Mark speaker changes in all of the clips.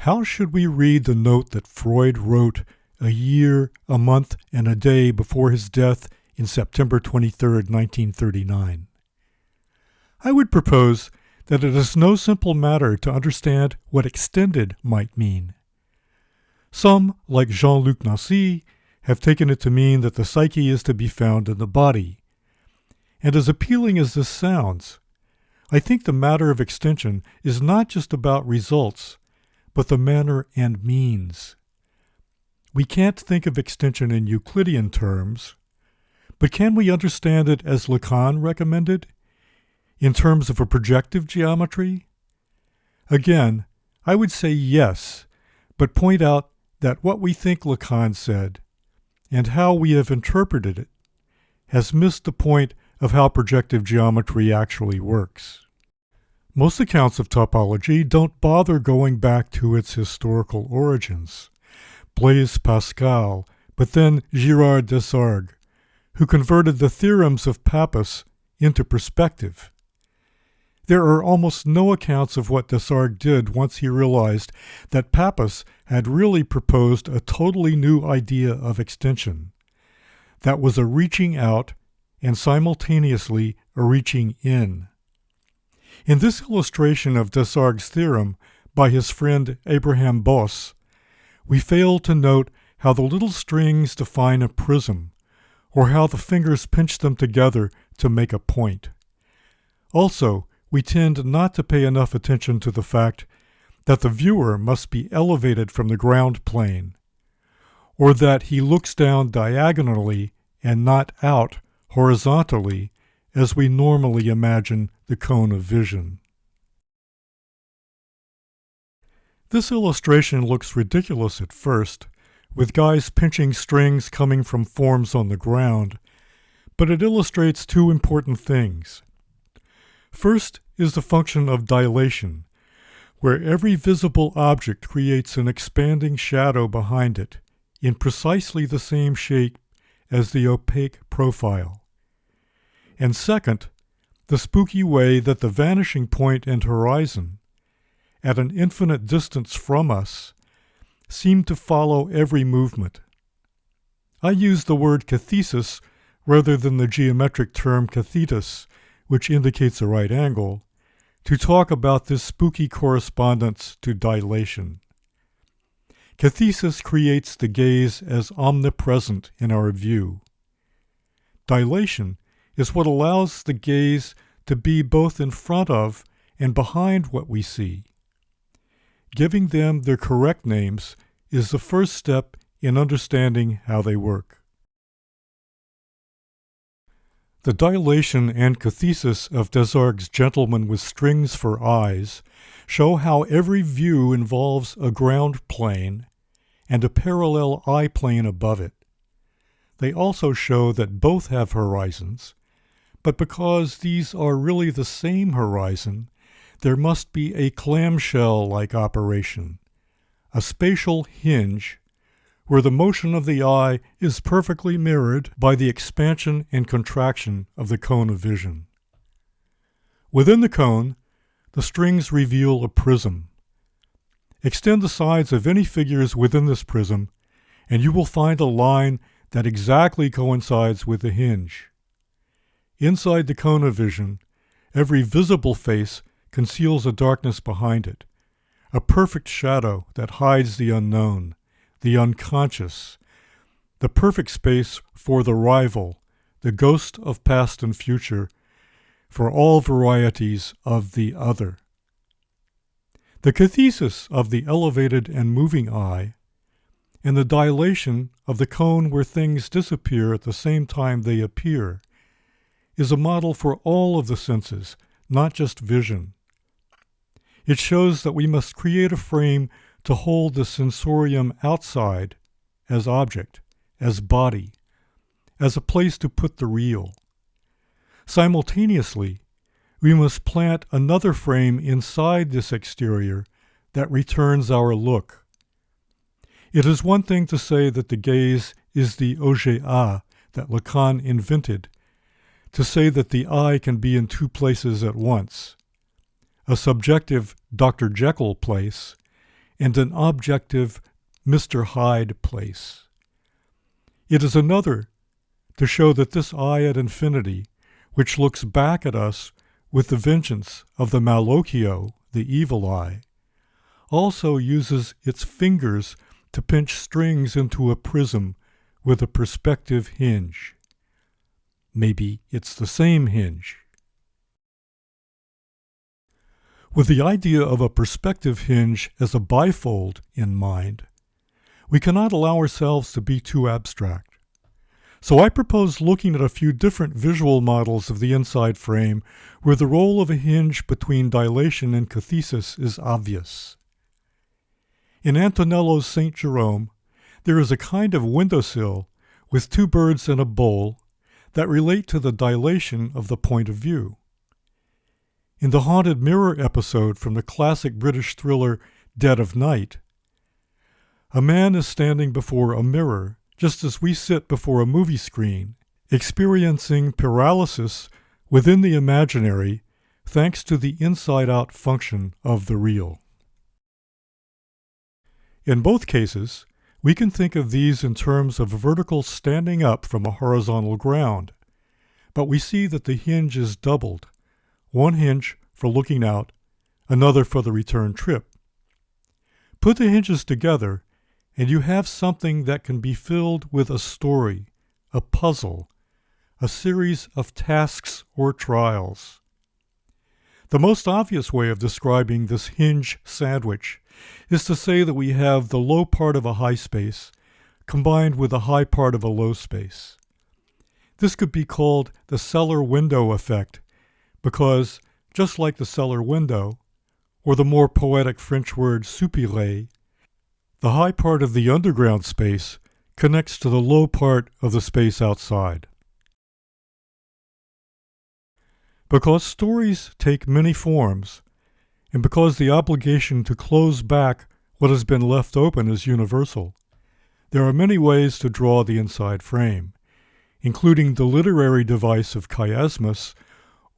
Speaker 1: How should we read the note that Freud wrote a year, a month, and a day before his death in September 23, 1939? I would propose that it is no simple matter to understand what extended might mean. Some, like Jean-Luc Nancy, have taken it to mean that the psyche is to be found in the body. And as appealing as this sounds, I think the matter of extension is not just about results, but the manner and means. We can't think of extension in Euclidean terms, but can we understand it as Lacan recommended, in terms of a projective geometry? Again, I would say yes, but point out that what we think Lacan said, and how we have interpreted it, has missed the point of how projective geometry actually works. Most accounts of topology don't bother going back to its historical origins. Blaise Pascal, but then Girard Desargues, who converted the theorems of Pappus into perspective. There are almost no accounts of what Desargues did once he realized that Pappus had really proposed a totally new idea of extension, that was a reaching out and simultaneously a reaching in. In this illustration of Desargues' theorem by his friend Abraham Bosse, we fail to note how the little strings define a prism, or how the fingers pinch them together to make a point. Also, we tend not to pay enough attention to the fact that the viewer must be elevated from the ground plane, or that he looks down diagonally and not out horizontally as we normally imagine the cone of vision. This illustration looks ridiculous at first, with guys pinching strings coming from forms on the ground, but it illustrates two important things. First is the function of dilation, where every visible object creates an expanding shadow behind it, in precisely the same shape as the opaque profile. And second, the spooky way that the vanishing point and horizon, at an infinite distance from us, seem to follow every movement. I use the word cathesis rather than the geometric term cathetus, which indicates a right angle, to talk about this spooky correspondence to dilation. Cathesis creates the gaze as omnipresent in our view. Dilation is what allows the gaze to be both in front of and behind what we see. Giving them their correct names is the first step in understanding how they work. The dilation and cathesis of Desargues' Gentleman with Strings for Eyes show how every view involves a ground plane and a parallel eye plane above it. They also show that both have horizons, but because these are really the same horizon, there must be a clamshell-like operation, a spatial hinge, where the motion of the eye is perfectly mirrored by the expansion and contraction of the cone of vision. Within the cone, the strings reveal a prism. Extend the sides of any figures within this prism, and you will find a line that exactly coincides with the hinge. Inside the cone of vision, every visible face conceals a darkness behind it, a perfect shadow that hides the unknown, the unconscious, the perfect space for the rival, the ghost of past and future, for all varieties of the other. The cathesis of the elevated and moving eye, and the dilation of the cone where things disappear at the same time they appear, is a model for all of the senses, not just vision. It shows that we must create a frame to hold the sensorium outside as object, as body, as a place to put the real. Simultaneously, we must plant another frame inside this exterior that returns our look. It is one thing to say that the gaze is the objet A that Lacan invented, to say that the eye can be in two places at once, a subjective Dr. Jekyll place and an objective Mr. Hyde place. It is another to show that this eye at infinity, which looks back at us with the vengeance of the malocchio, the evil eye, also uses its fingers to pinch strings into a prism with a perspective hinge. Maybe it's the same hinge. With the idea of a perspective hinge as a bifold in mind, we cannot allow ourselves to be too abstract. So I propose looking at a few different visual models of the inside frame where the role of a hinge between dilation and cathesis is obvious. In Antonello's St. Jerome, there is a kind of windowsill with two birds in a bowl that relate to the dilation of the point of view. In the haunted mirror episode from the classic British thriller Dead of Night, a man is standing before a mirror just as we sit before a movie screen, experiencing paralysis within the imaginary thanks to the inside-out function of the real. In both cases, we can think of these in terms of vertical standing up from a horizontal ground, but we see that the hinge is doubled, one hinge for looking out, another for the return trip. Put the hinges together, and you have something that can be filled with a story, a puzzle, a series of tasks or trials. The most obvious way of describing this hinge sandwich is to say that we have the low part of a high space combined with the high part of a low space. This could be called the cellar window effect because, just like the cellar window, or the more poetic French word Superego, the high part of the underground space connects to the low part of the space outside. Because stories take many forms, and because the obligation to close back what has been left open is universal, there are many ways to draw the inside frame, including the literary device of chiasmus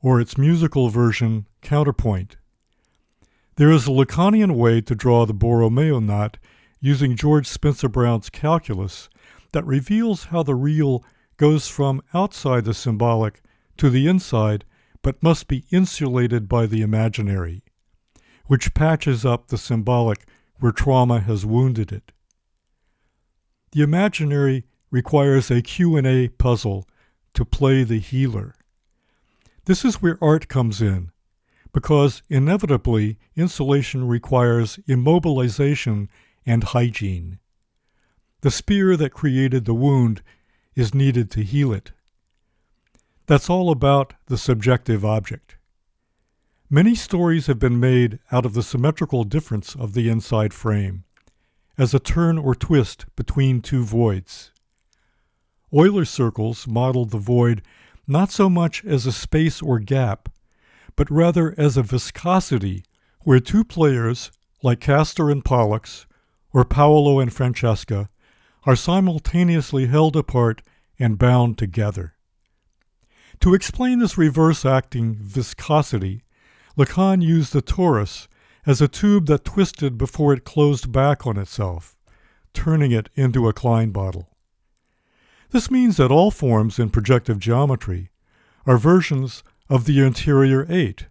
Speaker 1: or its musical version, counterpoint. There is a Lacanian way to draw the Borromeo knot using George Spencer Brown's calculus that reveals how the real goes from outside the symbolic to the inside but must be insulated by the imaginary, which patches up the symbolic where trauma has wounded it. The imaginary requires a Q&A puzzle to play the healer. This is where art comes in, because inevitably insulation requires immobilization and hygiene. The spear that created the wound is needed to heal it. That's all about the subjective object. Many stories have been made out of the symmetrical difference of the inside frame, as a turn or twist between two voids. Euler circles modeled the void not so much as a space or gap, but rather as a viscosity where two players, like Castor and Pollux, or Paolo and Francesca, are simultaneously held apart and bound together. To explain this reverse-acting viscosity, Lacan used the torus as a tube that twisted before it closed back on itself, turning it into a Klein bottle. This means that all forms in projective geometry are versions of the interior 8,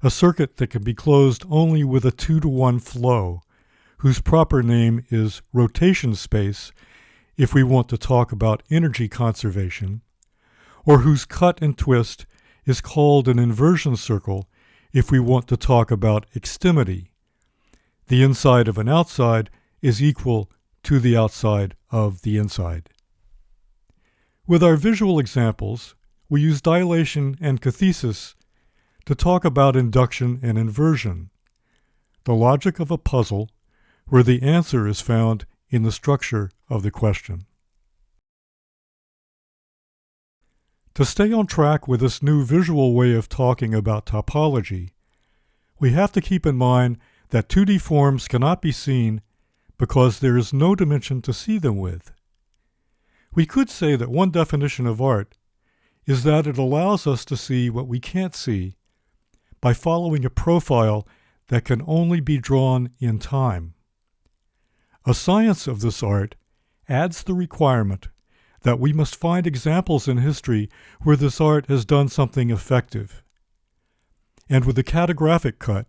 Speaker 1: a circuit that can be closed only with a 2-to-1 flow, whose proper name is rotation space if we want to talk about energy conservation, or whose cut and twist is called an inversion circle if we want to talk about extremity. The inside of an outside is equal to the outside of the inside. With our visual examples, we use dilation and cathesis to talk about induction and inversion, the logic of a puzzle where the answer is found in the structure of the question. To stay on track with this new visual way of talking about topology, we have to keep in mind that 2D forms cannot be seen because there is no dimension to see them with. We could say that one definition of art is that it allows us to see what we can't see by following a profile that can only be drawn in time. A science of this art adds the requirement that we must find examples in history where this art has done something effective. And with the katagraphic cut,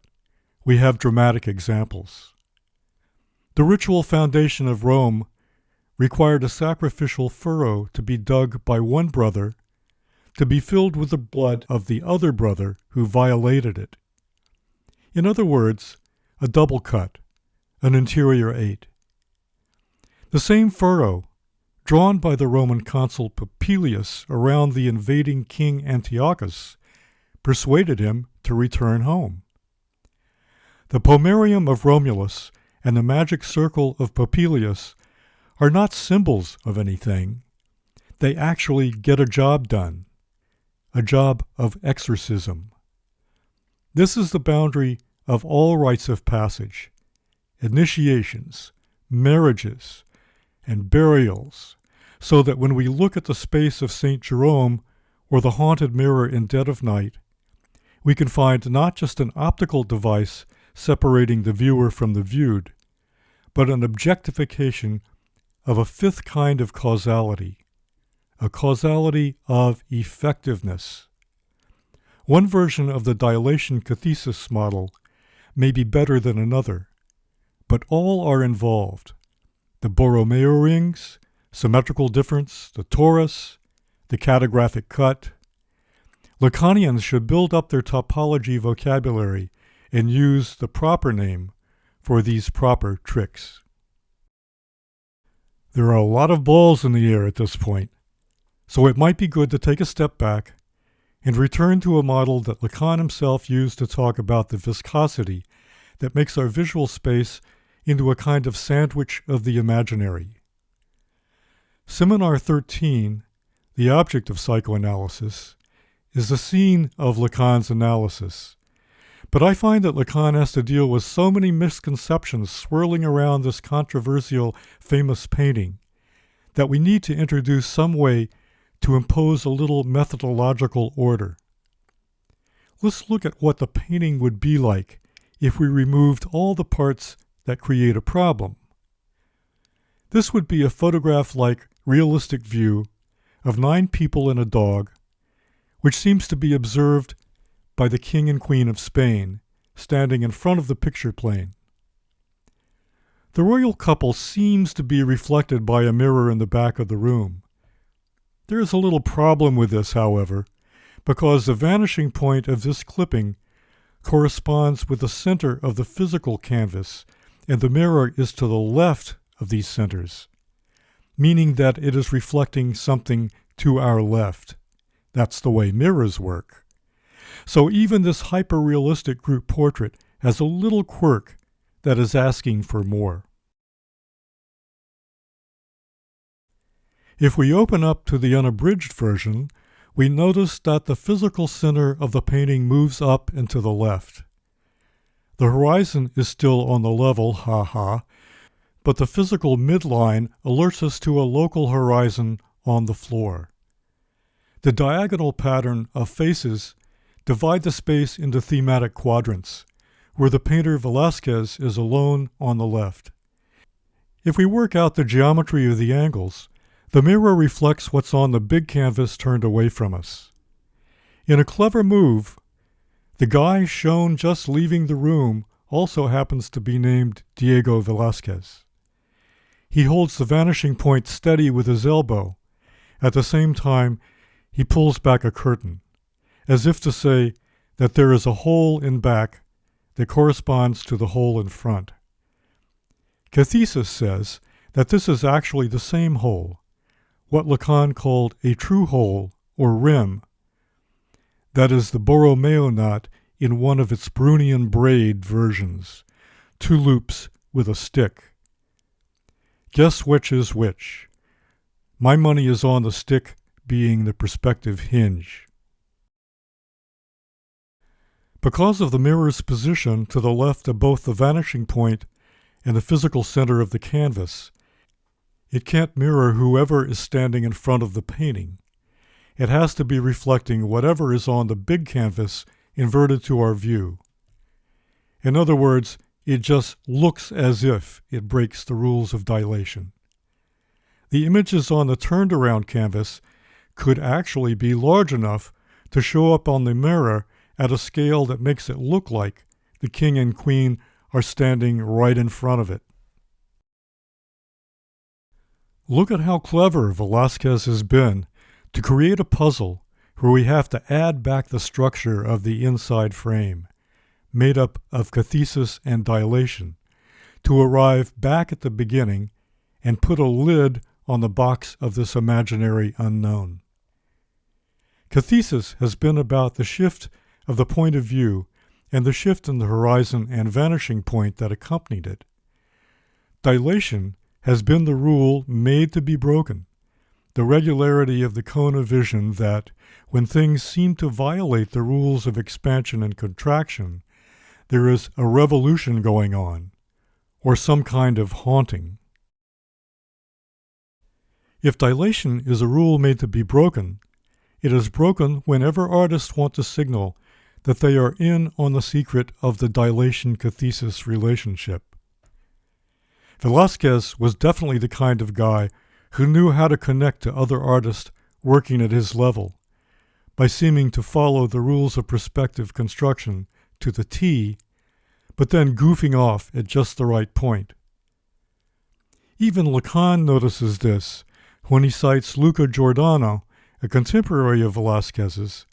Speaker 1: we have dramatic examples. The ritual foundation of Rome required a sacrificial furrow to be dug by one brother to be filled with the blood of the other brother who violated it. In other words, a double cut, an interior 8. The same furrow, drawn by the Roman consul Popilius around the invading king Antiochus, persuaded him to return home. The pomerium of Romulus and the magic circle of Popilius are not symbols of anything. They actually get a job done, a job of exorcism. This is the boundary of all rites of passage, initiations, marriages, and burials, so that when we look at the space of St. Jerome or the haunted mirror in dead of night, we can find not just an optical device separating the viewer from the viewed, but an objectification of a fifth kind of causality, a causality of effectiveness. One version of the dilation and cathesis model may be better than another, but all are involved. The Borromeo rings, symmetrical difference, the torus, the katagraphic cut. Lacanians should build up their topology vocabulary and use the proper name for these proper tricks. There are a lot of balls in the air at this point, so it might be good to take a step back and return to a model that Lacan himself used to talk about the viscosity that makes our visual space into a kind of sandwich of the imaginary. Seminar 13, the object of psychoanalysis, is the scene of Lacan's analysis. But I find that Lacan has to deal with so many misconceptions swirling around this controversial, famous painting that we need to introduce some way to impose a little methodological order. Let's look at what the painting would be like if we removed all the parts that create a problem. This would be a photograph-like realistic view of 9 people and a dog, which seems to be observed by the King and Queen of Spain, standing in front of the picture plane. The royal couple seems to be reflected by a mirror in the back of the room. There is a little problem with this, however, because the vanishing point of this clipping corresponds with the center of the physical canvas, and the mirror is to the left of these centers, meaning that it is reflecting something to our left. That's the way mirrors work. So even this hyper-realistic group portrait has a little quirk that is asking for more. If we open up to the unabridged version, we notice that the physical center of the painting moves up and to the left. The horizon is still on the level, but the physical midline alerts us to a local horizon on the floor. The diagonal pattern of faces divide the space into thematic quadrants, where the painter Velázquez is alone on the left. If we work out the geometry of the angles, the mirror reflects what's on the big canvas turned away from us. In a clever move, the guy shown just leaving the room also happens to be named Diego Velázquez. He holds the vanishing point steady with his elbow. At the same time, he pulls back a curtain, as if to say that there is a hole in back that corresponds to the hole in front. Cathesis says that this is actually the same hole, what Lacan called a true hole or rim. That is the Borromeo knot in one of its Brownian braid versions, 2 loops with a stick. Guess which is which? My money is on the stick being the perspective hinge. Because of the mirror's position to the left of both the vanishing point and the physical center of the canvas, it can't mirror whoever is standing in front of the painting. It has to be reflecting whatever is on the big canvas inverted to our view. In other words, it just looks as if it breaks the rules of dilation. The images on the turned-around canvas could actually be large enough to show up on the mirror at a scale that makes it look like the king and queen are standing right in front of it. Look at how clever Velázquez has been to create a puzzle where we have to add back the structure of the inside frame, made up of cathesis and dilation, to arrive back at the beginning and put a lid on the box of this imaginary unknown. Cathesis has been about the shift of the point of view and the shift in the horizon and vanishing point that accompanied it. Dilation has been the rule made to be broken, the regularity of the cone of vision that, when things seem to violate the rules of expansion and contraction, there is a revolution going on, or some kind of haunting. If dilation is a rule made to be broken, it is broken whenever artists want to signal that they are in on the secret of the dilation-cathesis relationship. Velázquez was definitely the kind of guy who knew how to connect to other artists working at his level by seeming to follow the rules of perspective construction to the T, but then goofing off at just the right point. Even Lacan notices this when he cites Luca Giordano, a contemporary of Velázquez's,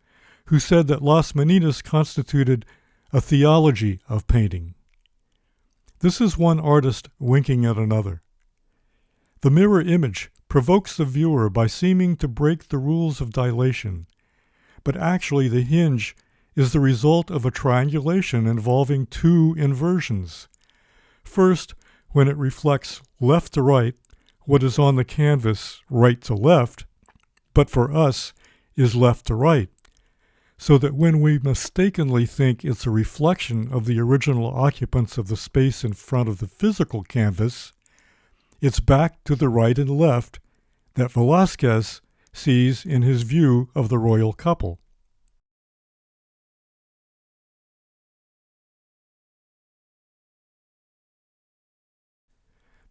Speaker 1: who said that Las Meninas constituted a theology of painting. This is one artist winking at another. The mirror image provokes the viewer by seeming to break the rules of dilation, but actually the hinge is the result of a triangulation involving two inversions. First, when it reflects left to right what is on the canvas right to left, but for us is left to right, so that when we mistakenly think it's a reflection of the original occupants of the space in front of the physical canvas, it's back to the right and left that Velázquez sees in his view of the royal couple.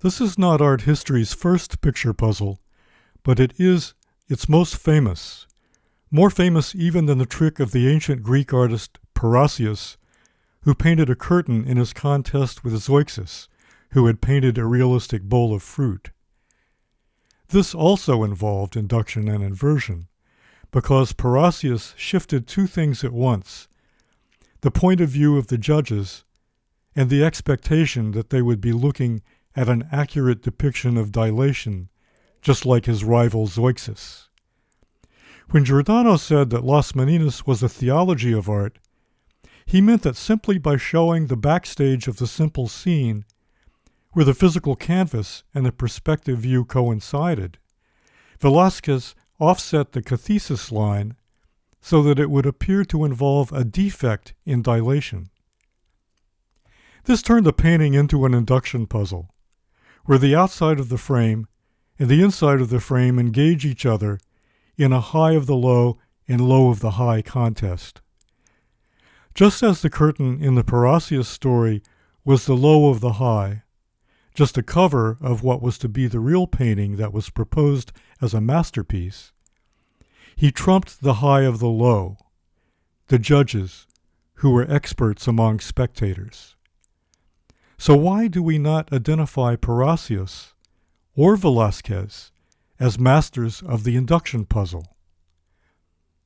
Speaker 1: This is not art history's first picture puzzle, but it is its most famous, more famous even than the trick of the ancient Greek artist Parrhasius, who painted a curtain in his contest with Zeuxis, who had painted a realistic bowl of fruit. This also involved induction and inversion, because Parrhasius shifted two things at once: the point of view of the judges and the expectation that they would be looking at an accurate depiction of dilation, just like his rival Zeuxis. When Giordano said that Las Meninas was a theology of art, he meant that simply by showing the backstage of the simple scene, where the physical canvas and the perspective view coincided, Velázquez offset the cathesis line so that it would appear to involve a defect in dilation. This turned the painting into an induction puzzle, where the outside of the frame and the inside of the frame engage each other in a high of the low and low of the high contest. Just as the curtain in the Parrhasius story was the low of the high, just a cover of what was to be the real painting that was proposed as a masterpiece, he trumped the high of the low, the judges, who were experts among spectators. So why do we not identify Parrhasius or Velázquez as masters of the induction puzzle?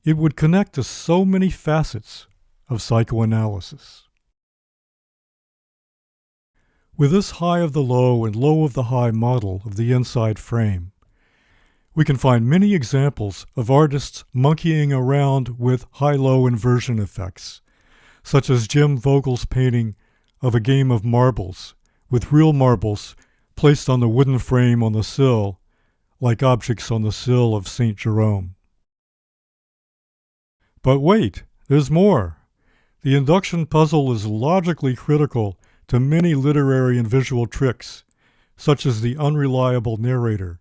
Speaker 1: It would connect to so many facets of psychoanalysis. With this high of the low and low of the high model of the inside frame, we can find many examples of artists monkeying around with high-low inversion effects, such as Jim Vogel's painting of a game of marbles, with real marbles placed on the wooden frame on the sill, like objects on the sill of St. Jerome. But wait, there's more. The induction puzzle is logically critical to many literary and visual tricks, such as the unreliable narrator,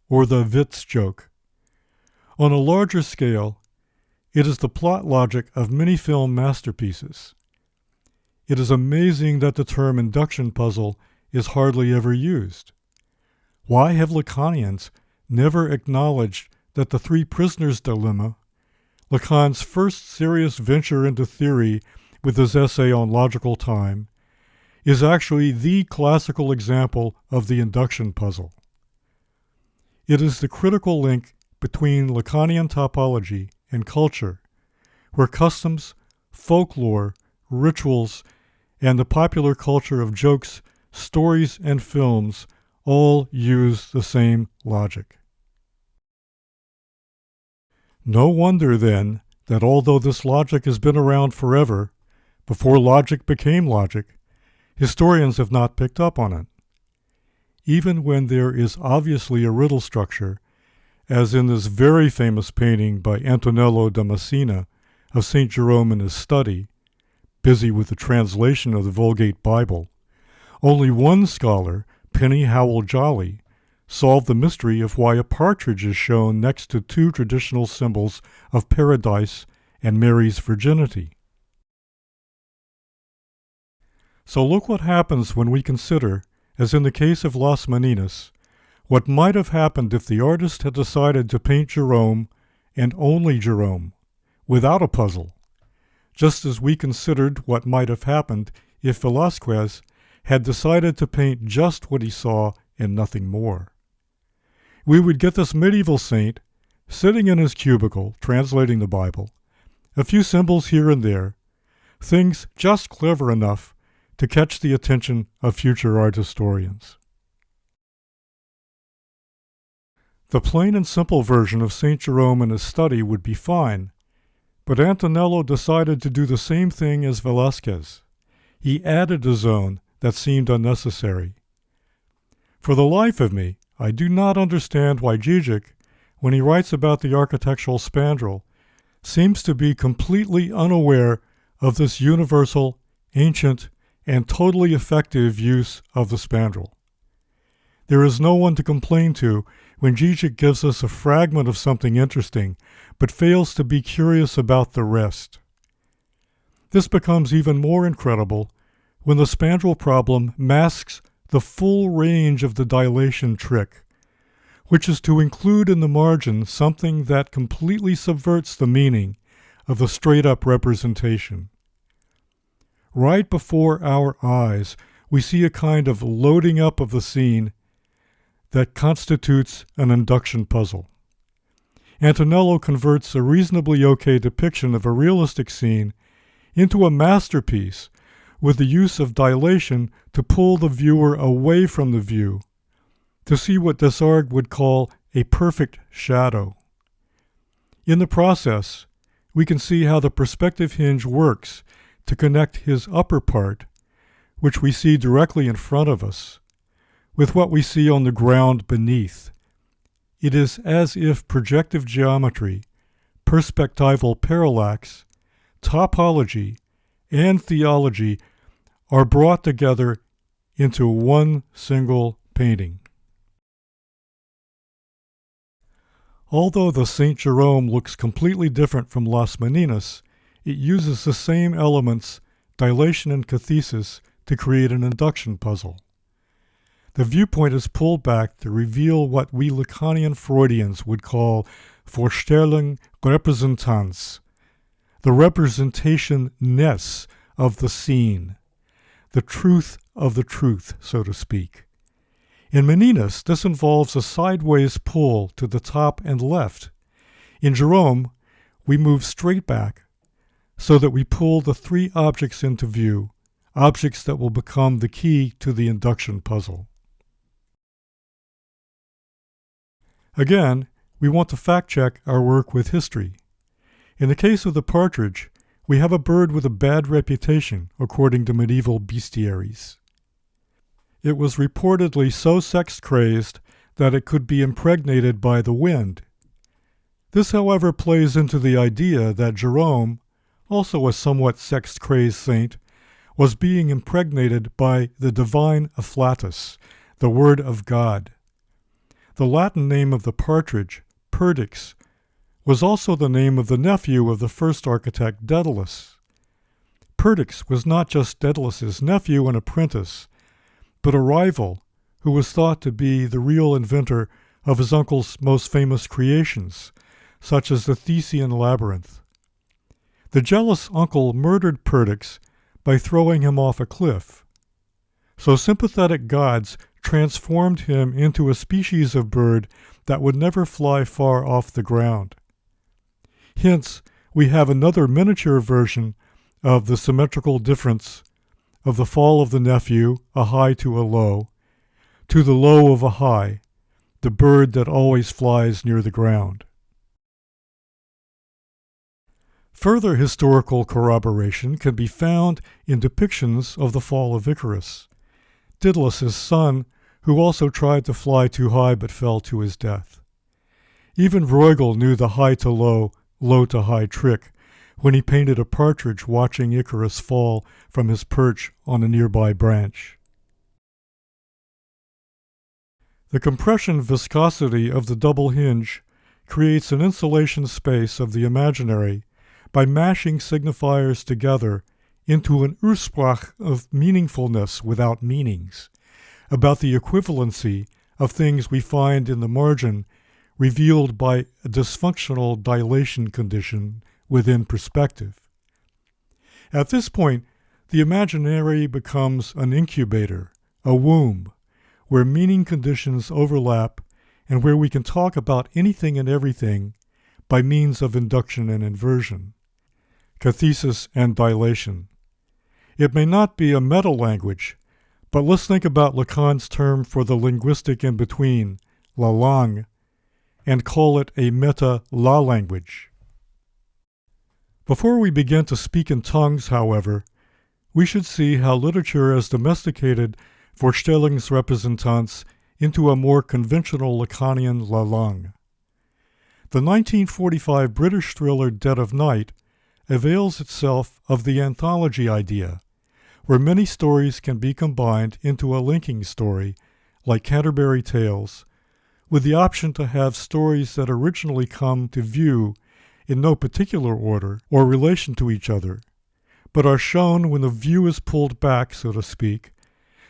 Speaker 1: or the Witz joke. On a larger scale, it is the plot logic of many film masterpieces. it is amazing that the term induction puzzle is hardly ever used. Why have Lacanians never acknowledged that the three prisoners' dilemma, Lacan's first serious venture into theory with his essay on logical time, is actually the classical example of the induction puzzle? It is the critical link between Lacanian topology and culture, where customs, folklore, rituals, and the popular culture of jokes, stories, and films all use the same logic. No wonder, then, that although this logic has been around forever, before logic became logic, historians have not picked up on it. Even when there is obviously a riddle structure, as in this very famous painting by Antonello da Messina of St. Jerome in his study, busy with the translation of the Vulgate Bible, only one scholar, Penny Howell Jolly, solved the mystery of why a partridge is shown next to two traditional symbols of paradise and Mary's virginity. So look what happens when we consider, as in the case of Las Meninas, what might have happened if the artist had decided to paint Jerome, and only Jerome, without a puzzle, just as we considered what might have happened if Velázquez had decided to paint just what he saw and nothing more. We would get this medieval saint sitting in his cubicle translating the Bible, a few symbols here and there, things just clever enough to catch the attention of future art historians. The plain and simple version of St. Jerome in his study would be fine, but Antonello decided to do the same thing as Velázquez. He added a zone that seemed unnecessary. For the life of me, I do not understand why Žižek, when he writes about the architectural spandrel, seems to be completely unaware of this universal, ancient, and totally effective use of the spandrel. There is no one to complain to when Žižek gives us a fragment of something interesting, but fails to be curious about the rest. This becomes even more incredible when the spandrel problem masks the full range of the dilation trick, which is to include in the margin something that completely subverts the meaning of the straight-up representation. Right before our eyes, we see a kind of loading up of the scene that constitutes an induction puzzle. Antonello converts a reasonably okay depiction of a realistic scene into a masterpiece with the use of dilation to pull the viewer away from the view, to see what Desargues would call a perfect shadow. In the process, we can see how the perspective hinge works to connect his upper part, which we see directly in front of us, with what we see on the ground beneath. It is as if projective geometry, perspectival parallax, topology, and theology are brought together into one single painting. Although the St. Jerome looks completely different from Las Meninas, it uses the same elements, dilation and cathesis, to create an induction puzzle. The viewpoint is pulled back to reveal what we Lacanian Freudians would call Vorstellung Repräsentanz, the representation-ness of the scene, the truth of the truth, so to speak. In Meninas, this involves a sideways pull to the top and left. In Jerome, we move straight back, so that we pull the three objects into view, objects that will become the key to the induction puzzle. Again, we want to fact-check our work with history. In the case of the partridge, we have a bird with a bad reputation, according to medieval bestiaries. It was reportedly so sex-crazed that it could be impregnated by the wind. This, however, plays into the idea that Jerome, also a somewhat sex-crazed saint, was being impregnated by the divine afflatus, the Word of God. The Latin name of the partridge, Perdix, was also the name of the nephew of the first architect, Daedalus. Perdix was not just Daedalus's nephew and apprentice, but a rival who was thought to be the real inventor of his uncle's most famous creations, such as the Thesean labyrinth. The jealous uncle murdered Perdix by throwing him off a cliff. So sympathetic gods transformed him into a species of bird that would never fly far off the ground. Hence, we have another miniature version of the symmetrical difference of the fall of the nephew, a high to a low, to the low of a high, the bird that always flies near the ground. Further historical corroboration can be found in depictions of the fall of Icarus, Daedalus's son, who also tried to fly too high but fell to his death. Even Bruegel knew the high to low, low to high trick when he painted a partridge watching Icarus fall from his perch on a nearby branch. The compression viscosity of the double hinge creates an insulation space of the imaginary by mashing signifiers together into an Ursprach of meaningfulness without meanings, about the equivalency of things we find in the margin revealed by a dysfunctional dilation condition within perspective. At this point, the imaginary becomes an incubator, a womb, where meaning conditions overlap and where we can talk about anything and everything by means of induction and inversion, cathesis and dilation. It may not be a meta-language, but let's think about Lacan's term for the linguistic in-between, la langue, and call it a meta-la language. Before we begin to speak in tongues, however, we should see how literature has domesticated Vorstellungsrepräsentanz into a more conventional Lacanian la langue. The 1945 British thriller Dead of Night avails itself of the anthology idea, where many stories can be combined into a linking story, like Canterbury Tales, with the option to have stories that originally come to view in no particular order or relation to each other, but are shown when the view is pulled back, so to speak,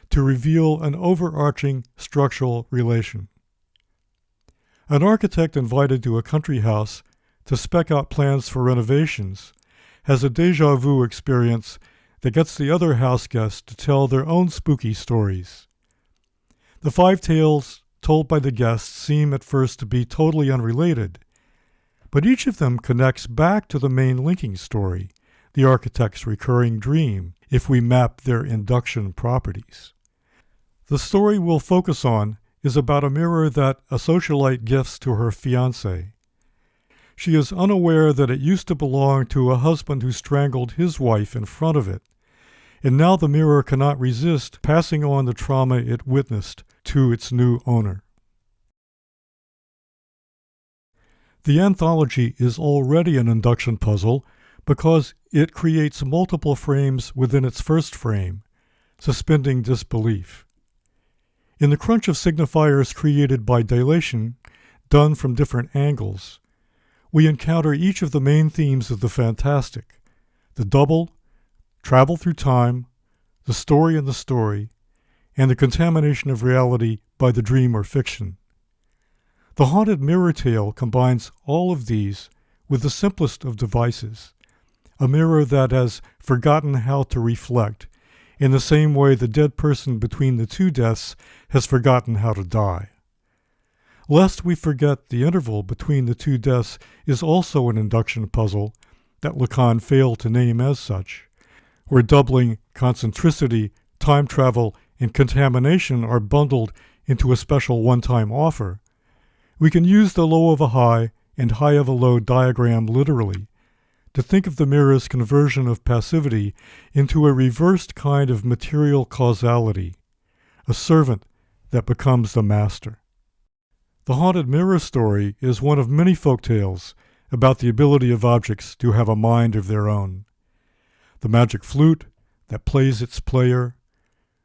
Speaker 1: to reveal an overarching structural relation. An architect invited to a country house to spec out plans for renovations has a déjà vu experience that gets the other house guests to tell their own spooky stories. The 5 tales told by the guests seem at first to be totally unrelated, but each of them connects back to the main linking story, the architect's recurring dream, if we map their induction properties. The story we'll focus on is about a mirror that a socialite gifts to her fiancé. She is unaware that it used to belong to a husband who strangled his wife in front of it, and now the mirror cannot resist passing on the trauma it witnessed to its new owner. The anthology is already an induction puzzle because it creates multiple frames within its first frame, suspending disbelief. In the crunch of signifiers created by dilation, done from different angles, we encounter each of the main themes of the fantastic: the double, travel through time, the story in the story, and the contamination of reality by the dream or fiction. The haunted mirror tale combines all of these with the simplest of devices, a mirror that has forgotten how to reflect, in the same way the dead person between the 2 deaths has forgotten how to die. Lest we forget, the interval between the 2 deaths is also an induction puzzle that Lacan failed to name as such, where doubling, concentricity, time travel, and contamination are bundled into a special one-time offer. We can use the low of a high and high of a low diagram literally to think of the mirror's conversion of passivity into a reversed kind of material causality, a servant that becomes the master. The haunted mirror story is one of many folktales about the ability of objects to have a mind of their own. The magic flute that plays its player,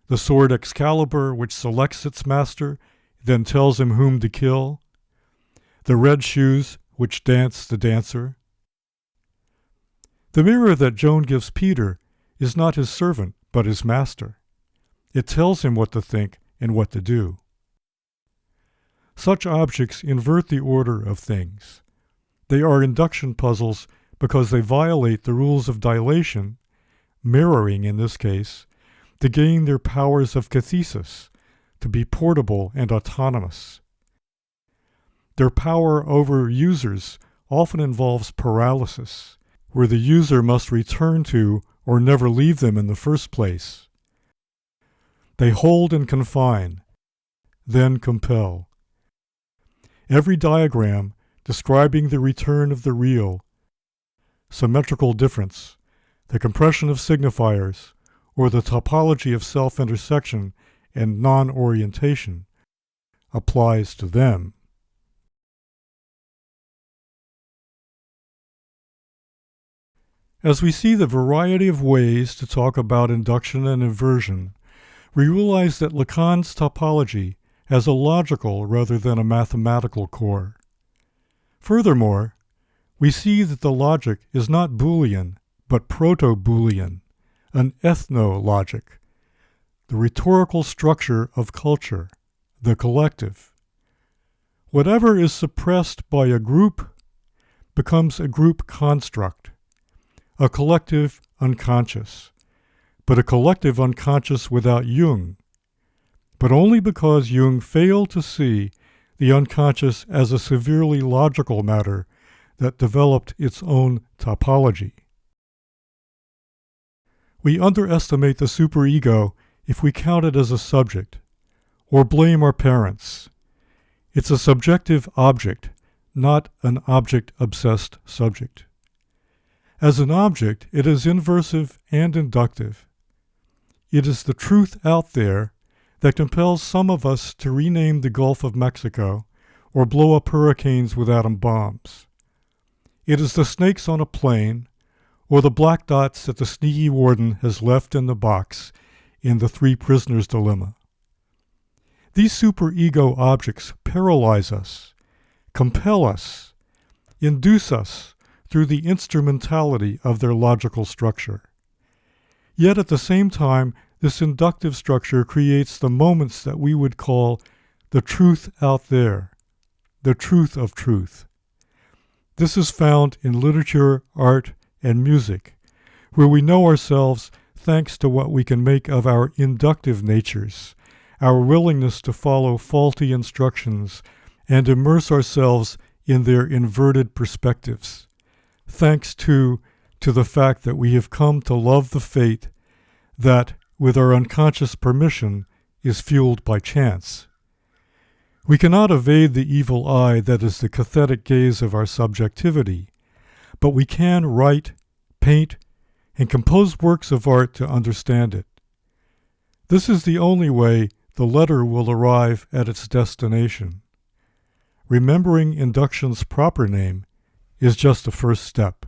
Speaker 1: the sword Excalibur which selects its master, then tells him whom to kill, the red shoes which dance the dancer. The mirror that Joan gives Peter is not his servant, but his master. It tells him what to think and what to do. Such objects invert the order of things. They are induction puzzles because they violate the rules of dilation, mirroring in this case, to gain their powers of cathesis, to be portable and autonomous. Their power over users often involves paralysis, where the user must return to or never leave them in the first place. They hold and confine, then compel. Every diagram describing the return of the real, symmetrical difference, the compression of signifiers, or the topology of self-intersection and non-orientation applies to them. As we see the variety of ways to talk about induction and inversion, we realize that Lacan's topology has a logical rather than a mathematical core. Furthermore, we see that the logic is not Boolean, but proto-Boolean, an ETHNO-logic, the rhetorical structure of culture, the collective. Whatever is suppressed by a group becomes a group construct, a collective unconscious, but a collective unconscious without Jung, but only because Jung failed to see the unconscious as a severely logical matter that developed its own topology. We underestimate the superego if we count it as a subject, or blame our parents. It's a subjective object, not an object-obsessed subject. As an object, it is inversive and inductive. It is the truth out there that compels some of us to rename the Gulf of Mexico or blow up hurricanes with atom bombs. It is the snakes on a plane or the black dots that the sneaky warden has left in the box in the Three Prisoners Dilemma. These superego objects paralyze us, compel us, induce us through the instrumentality of their logical structure. Yet at the same time, this inductive structure creates the moments that we would call the truth out there, the truth of truth. This is found in literature, art, and music, where we know ourselves thanks to what we can make of our inductive natures, our willingness to follow faulty instructions and immerse ourselves in their inverted perspectives, thanks to the fact that we have come to love the fate that, with our unconscious permission, is fueled by chance. We cannot evade the evil eye that is the cathetic gaze of our subjectivity, but we can write, paint, and compose works of art to understand it. This is the only way the letter will arrive at its destination. Remembering induction's proper name is just the first step.